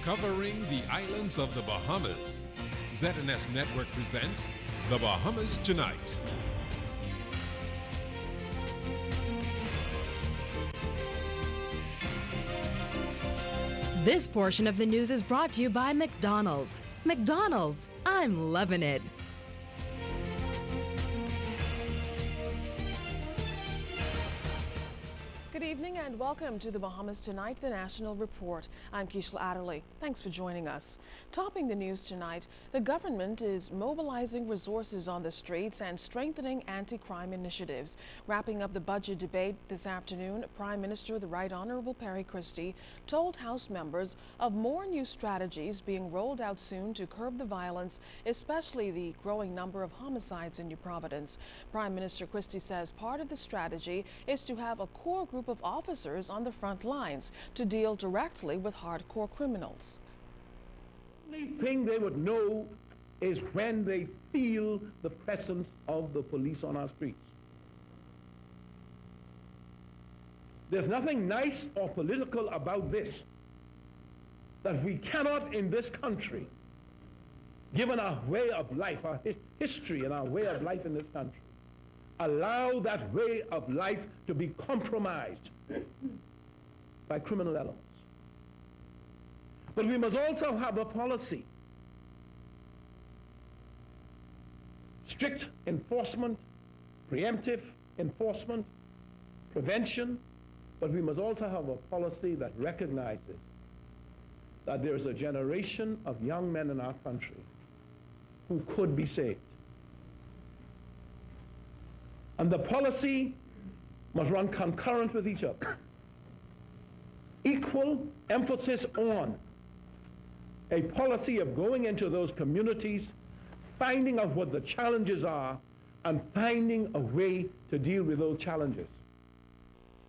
covering the islands of the Bahamas. ZNS Network presents The Bahamas Tonight. This portion of the news is brought to you by McDonald's. McDonald's, I'm loving it. Good evening and welcome to the Bahamas Tonight, the National Report. I'm Keishla Adderley. Thanks for joining us. Topping the news tonight, the government is mobilizing resources on the streets and strengthening anti-crime initiatives. Wrapping up the budget debate this afternoon, Prime Minister the Right Honorable Perry Christie told House members of more new strategies being rolled out soon to curb the violence, especially the growing number of homicides in New Providence. Prime Minister Christie says part of the strategy is to have a core group of officers on the front lines to deal directly with hardcore criminals. The only thing they would know is when they feel the presence of the police on our streets. There's nothing nice or political about this, that we cannot in this country, given our way of life, our history and our way of life in this country, allow that way of life to be compromised by criminal elements. But we must also have a policy. Strict enforcement, preemptive enforcement, prevention, but we must also have a policy that recognizes that there is a generation of young men in our country who could be saved. And the policy must run concurrent with each other. Equal emphasis on a policy of going into those communities, finding out what the challenges are, and finding a way to deal with those challenges.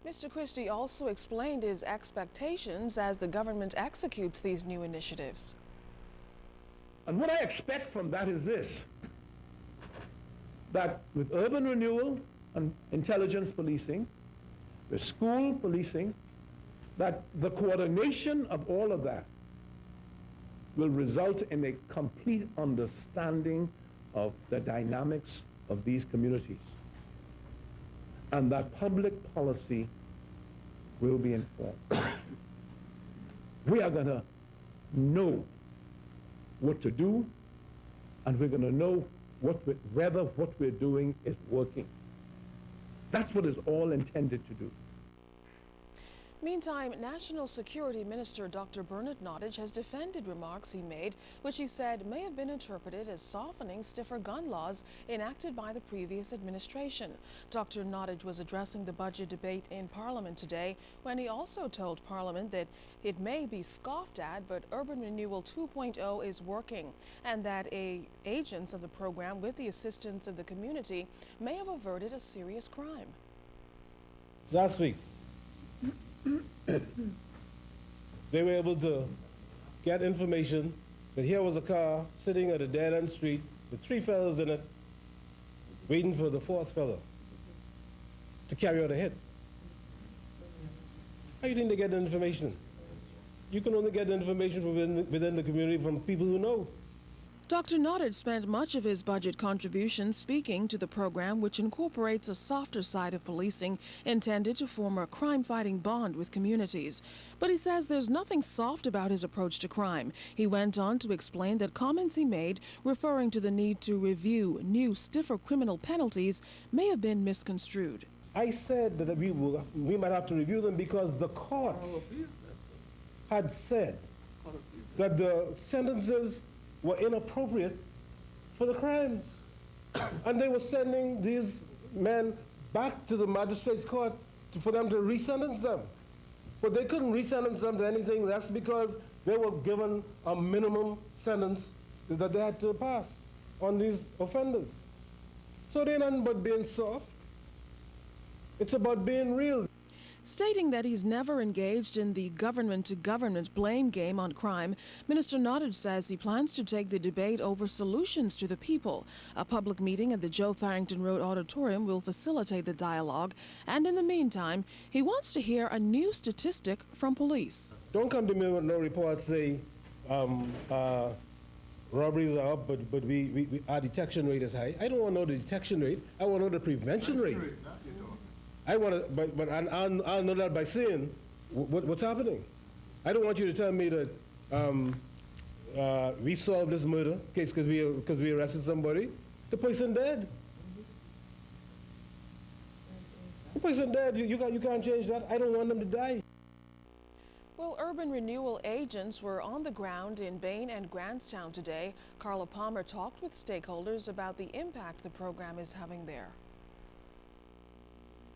Mr. Christie also explained his expectations as the government executes these new initiatives. And what I expect from that is this: that with urban renewal and intelligence policing, with school policing, that the coordination of all of that will result in a complete understanding of the dynamics of these communities. And that public policy will be informed. We are going to know what to do, and we're going to know whether what we're doing is working. That's what it's all intended to do. Meantime, National Security Minister Dr. Bernard Nottage has defended remarks he made, which he said may have been interpreted as softening stiffer gun laws enacted by the previous administration. Dr. Nottage was addressing the budget debate in Parliament today when he also told Parliament that it may be scoffed at, but Urban Renewal 2.0 is working, and that agents of the program, with the assistance of the community, may have averted a serious crime. Last week, they were able to get information that here was a car sitting at a dead-end street with 3 fellows in it, waiting for the 4th fellow to carry out a hit. How do you think they get the information? You can only get the information from within the community from people who know. Dr. Nottage spent much of his budget contribution speaking to the program, which incorporates a softer side of policing intended to form a crime-fighting bond with communities. But he says there's nothing soft about his approach to crime. He went on to explain that comments he made referring to the need to review new, stiffer criminal penalties may have been misconstrued. I said that we might have to review them because the courts had said that the sentences were inappropriate for the crimes. And they were sending these men back to the magistrate's court for them to re-sentence them. But they couldn't re-sentence them to anything. That's because they were given a minimum sentence that they had to pass on these offenders. So they're nothing but being soft. It's about being real. Stating that he's never engaged in the government-to-government blame game on crime, Minister Nottage says he plans to take the debate over solutions to the people. A public meeting at the Joe Farrington Road Auditorium will facilitate the dialogue, and in the meantime, he wants to hear a new statistic from police. Don't come to me with no report saying robberies are up, but our detection rate is high. I don't want to know the detection rate. I want to know the prevention rate. I want to, but I'll know that by seeing what's happening. I don't want you to tell me that we solved this murder case because we arrested somebody. The person dead. The person dead. You can't change that. I don't want them to die. Well, urban renewal agents were on the ground in Bain and Grantstown today. Carla Palmer talked with stakeholders about the impact the program is having there.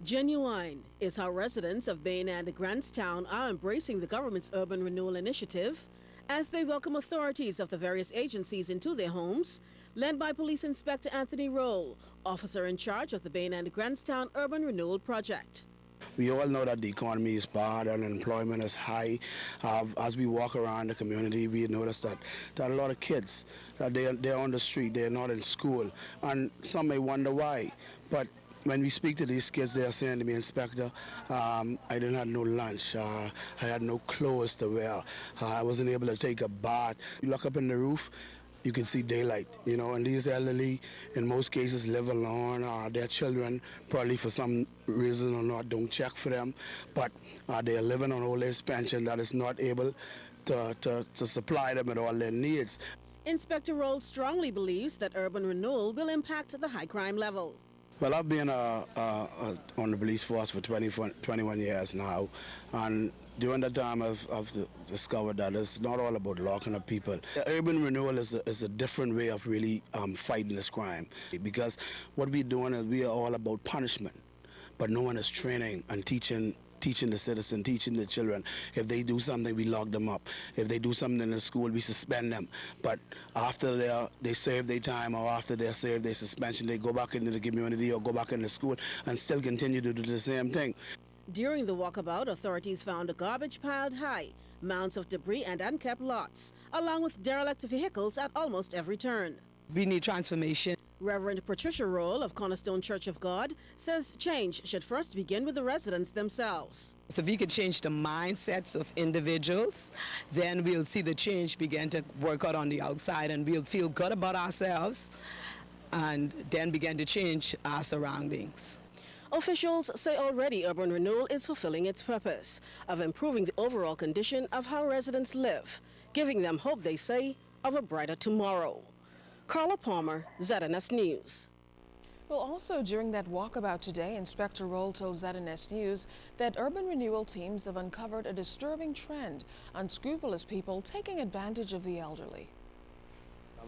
Genuine is how residents of Bain and Grantstown are embracing the government's urban renewal initiative as they welcome authorities of the various agencies into their homes, led by Police Inspector Anthony Roll, officer in charge of the Bain and Grantstown Urban Renewal Project. We all know that the economy is bad and unemployment is high. As we walk around the community, we notice that a lot of kids, they're on the street, they're not in school, and some may wonder why. But when we speak to these kids, they are saying to me, Inspector, I didn't have no lunch, I had no clothes to wear, I wasn't able to take a bath. You look up in the roof, you can see daylight, you know, and these elderly, in most cases, live alone. Their children, probably for some reason or not, don't check for them, but they are living on old age pension that is not able to supply them with all their needs. Inspector Roll strongly believes that urban renewal will impact the high crime level. Well, I've been on the police force for 21 years now, and during that time I've discovered that it's not all about locking up people. Urban renewal is a different way of really fighting this crime, because what we're doing is we are all about punishment, but no one is training and teaching the citizen, teaching the children. If they do something, we lock them up. If they do something in the school, we suspend them. But after they serve their time, or after they serve their suspension, they go back into the community or go back into school and still continue to do the same thing. During the walkabout, authorities found a garbage piled high, mounds of debris and unkept lots, along with derelict vehicles at almost every turn. We need transformation. Reverend Patricia Roll of Cornerstone Church of God says change should first begin with the residents themselves. So if we could change the mindsets of individuals, then we'll see the change begin to work out on the outside, and we'll feel good about ourselves and then begin to change our surroundings. Officials say already urban renewal is fulfilling its purpose of improving the overall condition of how residents live, giving them hope, they say, of a brighter tomorrow. Carla Palmer, ZNS News. Well, also during that walkabout today, Inspector Roll told ZNS News that urban renewal teams have uncovered a disturbing trend: unscrupulous people taking advantage of the elderly.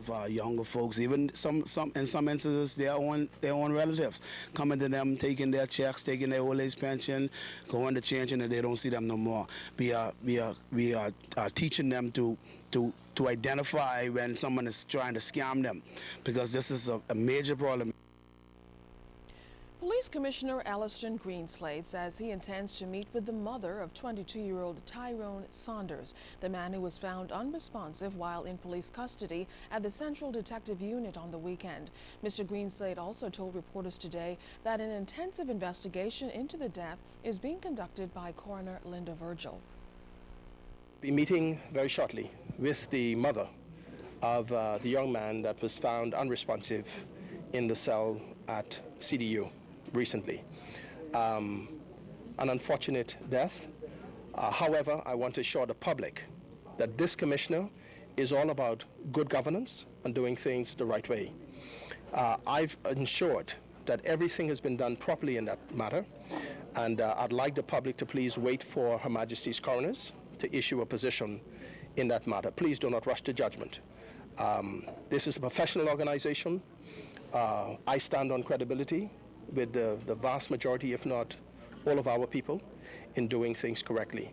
Of younger folks, even some in some instances, their own relatives coming to them, taking their checks, taking their old age pension, going to change, and they don't see them no more. We are teaching them to identify when someone is trying to scam them, because this is a major problem. Police Commissioner Alliston Greenslade says he intends to meet with the mother of 22-year-old Tyrone Saunders, the man who was found unresponsive while in police custody at the Central Detective Unit on the weekend. Mr. Greenslade also told reporters today that an intensive investigation into the death is being conducted by Coroner Linda Virgil. Be meeting very shortly with the mother of the young man that was found unresponsive in the cell at CDU recently. An unfortunate death. However, I want to assure the public that this commissioner is all about good governance and doing things the right way. I've ensured that everything has been done properly in that matter, and I'd like the public to please wait for Her Majesty's coroners to issue a position in that matter. Please do not rush to judgment. This is a professional organization. I stand on credibility with the vast majority, if not all of our people, in doing things correctly.